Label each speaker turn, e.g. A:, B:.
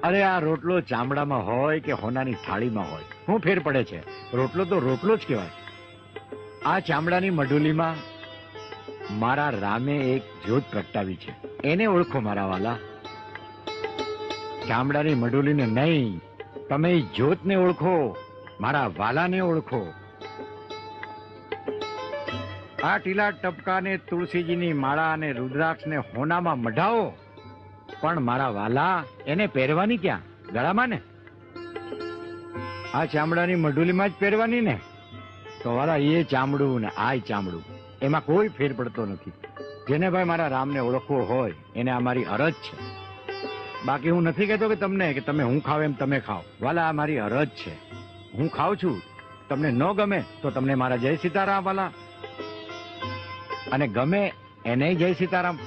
A: અરે આ રોટલો ચામડામાં હોય કે હોનાની થાળીમાં હોય, શું ફેર પડે છે? રોટલો તો રોટલો જ કહેવાય. આ ચામડાની મઢુલીમાં મારા રામે એક જ્યોત પ્રગટાવી છે. એને ઓળખો મારા વાલા. ચામડાની મઢુલીને નહીં, તમે જ્યોતને ઓળખો, મારા વાલાને ઓળખો. આ ટીલા ટપકાને, તુલસીજીની માળા અને રુદ્રાક્ષને હોનામાં મઢાવો, પણ મારા વાલા એને પહેરવાની ક્યાં? ગળામાં ને. આ ચામડાની મઢુલીમાં જ પહેરવાની ને. તો વાલા એ ચામડું ને આ ચામડું, એમાં કોઈ ફેર પડતો નથી. જેને ભાઈ મારા રામને ઓળખવો હોય એને આ મારી અરજ છે. બાકી હું નથી કહેતો કે તમને કે તમે હું ખાવ એમ તમે ખાઓ. વાલા આ મારી અરજ છે. હું ખાઉં છું, તમને ન ગમે તો તમને મારા જય સીતારામ વાલા, અને ગમે એને જય સીતારામ.